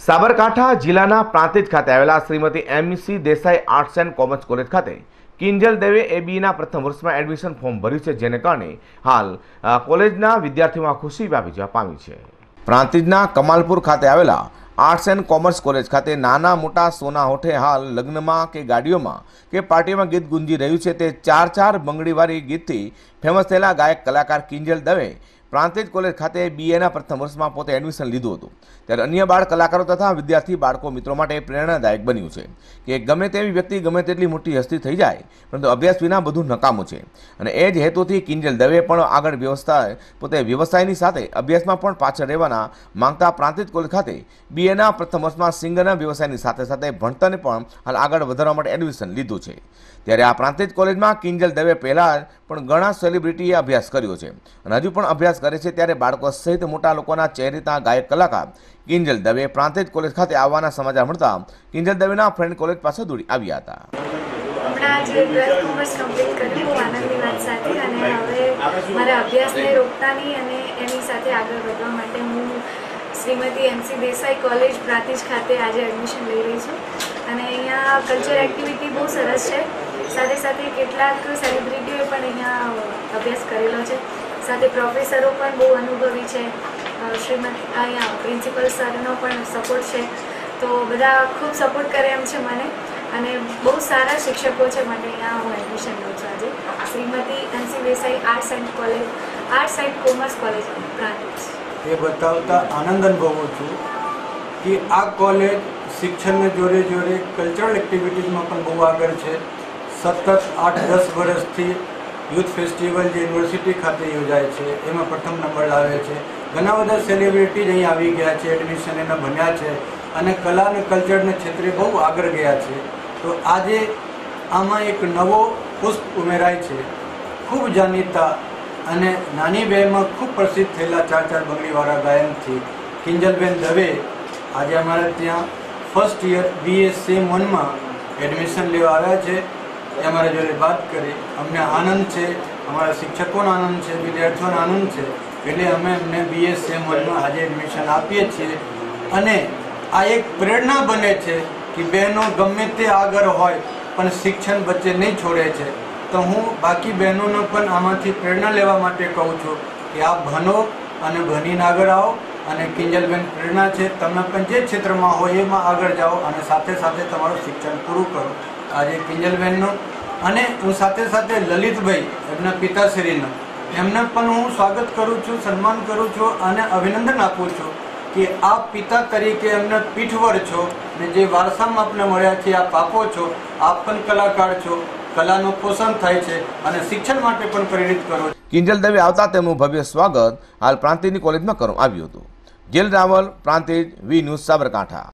સાબરકાંઠા જિલ્લાના પ્રાંતિજ ખાતે આવેલા Shrimati MC. Desai arts and commerce college ખાતે કિંજલ દવે એબીના પ્રથમ વર્ષમાં એડમિશન ફોર્મ ભર્યું છે, જેને કારણે હાલ કોલેજના વિદ્યાર્થીઓમાં ખુશી વ્યાપી જવા પામી છે। પ્રાંતિજના કમાલપુર ખાતે આવેલા આર્ટ્સ એન્ડ કોમર્સ કોલેજ ખાતે નાના મોટા સોના હોઠે હાલ લગ્નમાં કે ગાડીઓમાં કે પાર્ટીમાં ગીત ગુંજી રહ્યું છે। તે ચાર બંગડીવાળી ગીતથી ફેમસ થયેલા ગાયક કલાકાર કિંજલ દવે પ્રાંતિજ કોલેજ ખાતે બીએના પ્રથમ વર્ષમાં પોતે એડમિશન લીધું હતું, ત્યારે અન્ય બાળ કલાકારો તથા વિદ્યાર્થી બાળકો મિત્રો માટે પ્રેરણાદાયક બન્યું છે કે ગમે તેવી વ્યક્તિ ગમે તેટલી મોટી હસ્તી થઈ જાય, પરંતુ અભ્યાસ વિના બધું નકામું છે। અને એ જ હેતુથી કિંજલ દવે પણ આગળ પોતે વ્યવસાયની સાથે અભ્યાસમાં પણ પાછળ રહેવાના માંગતા પ્રાંતિજ કોલેજ ખાતે બીએના પ્રથમ વર્ષમાં સિંગરના વ્યવસાયની સાથે સાથે ભણતરને પણ હાલ આગળ વધારવા માટે એડમિશન લીધું છે। ત્યારે આ પ્રાંતિજ કોલેજમાં કિંજલ દવે પહેલાં પણ ઘણા સેલિબ્રિટીએ અભ્યાસ કર્યો છે અને હજુ પણ અભ્યાસ કરે છે, ત્યારે બાળકો સહિત મોટા લોકોના ચહેરીતા ગાયક કલાકાર કિંજલ દવે પ્રાંતિજ કોલેજ ખાતે આવવાના સમાચાર મળતા કિંજલ દવેના ફ્રેન્ડ કોલેજ પાસે દોડી આવ્યા હતા। હમણાં જે 12th કોમર્સ કમ્પ્લીટ કર્યું હું આનંદની વાત સાથે, અને હવે મારા અભ્યાસને રોકતા નહીં અને એની સાથે આગળ વધવા માટે હું શ્રીમતી એમ.સી. દેસાઈ કોલેજ પ્રાંતિજ ખાતે આજે એડમિશન લઈ રહી છું। અને અહીંયા કલ્ચર એક્ટિવિટી બહુ સરસ છે, સાથે સાથે કેટલાક સેલિબ્રિટીઓએ પણ અહીંયા અભ્યાસ કરેલો છે, સાથે પ્રોફેસરો પણ બહુ અનુભવી છે, શ્રીમતી અહીંયા પ્રિન્સિપલ સરનો પણ સપોર્ટ છે, તો બધા ખૂબ સપોર્ટ કરે એમ છે મને, અને બહુ સારા શિક્ષકો છે માટે અહીંયા હું એડમિશન લઉં છું આજે Shrimati MC. Desai arts and commerce college Prantij. એ બતાવતા આનંદ અનુભવું છું કે આ કોલેજ શિક્ષણને જોડે જોડે કલ્ચરલ એક્ટિવિટીઝમાં પણ બહુ આગળ છે। સતત 8-10 વર્ષથી યુથ ફેસ્ટિવલ જે યુનિવર્સિટી ખાતે યોજાય છે એમાં પ્રથમ નંબર લાવે છે। ઘણા બધા સેલિબ્રિટીઝ અહીં આવી ગયા છે, એડમિશન એના ભણ્યા છે અને કલા અને કલ્ચરના ક્ષેત્રે બહુ આગળ ગયા છે। તો આજે આમાં એક નવો પુષ્પ ઉમેરાય છે। ખૂબ જાણીતા અને નાની વયમાં ખૂબ પ્રસિદ્ધ થયેલા ચાર બંગડીવાળા ગાયનથી કિંજલબેન દવે આજે અમારે ત્યાં ફર્સ્ટ યર BA સેમ 1માં એડમિશન લેવા આવ્યા છે। એ અમારા જોડે વાત કરી, અમને આનંદ છે, અમારા શિક્ષકોનો આનંદ છે, વિદ્યાર્થીઓનો આનંદ છે, એટલે અમે એમને BA સેમ 1માં આજે એડમિશન આપીએ છીએ। અને આ એક પ્રેરણા બને છે કે બહેનો ગમે તે આગળ હોય પણ શિક્ષણ વચ્ચે નહીં છોડે છે। તો હું બાકી બહેનોને પણ આમાંથી પ્રેરણા લેવા માટે કહું છું કે આપ ભણો અને ભણીને આગળ આવો, અને કિંજલબેન પ્રેરણા છે, તમે પણ જે ક્ષેત્રમાં હોય એમાં આગળ જાઓ અને સાથે સાથે તમારું શિક્ષણ પૂરું કરો। આજે કિંજલબેનનો અને હું સાથે સાથે લલિતભાઈ એમના પિતાશ્રીનો એમને પણ હું સ્વાગત કરું છું, સન્માન કરું છું અને અભિનંદન આપું છું કે આપ પિતા તરીકે એમને પીઠવર છો ને જે વારસામાં આપને મળ્યા છે આપ આપો છો। આપ પણ કલાકાર છો, કલાનું પોષણ થાય છે અને શિક્ષણ માટે પણ પ્રેરિત કરો। કિંજલ દવે આવતા તેમનું ભવ્ય સ્વાગત હાલ પ્રાંતિજની કોલેજમાં કરવામાં આવ્યું હતું। જેલ રાવલ, પ્રાંતિજ, વી ન્યૂઝ, સાબરકાંઠા।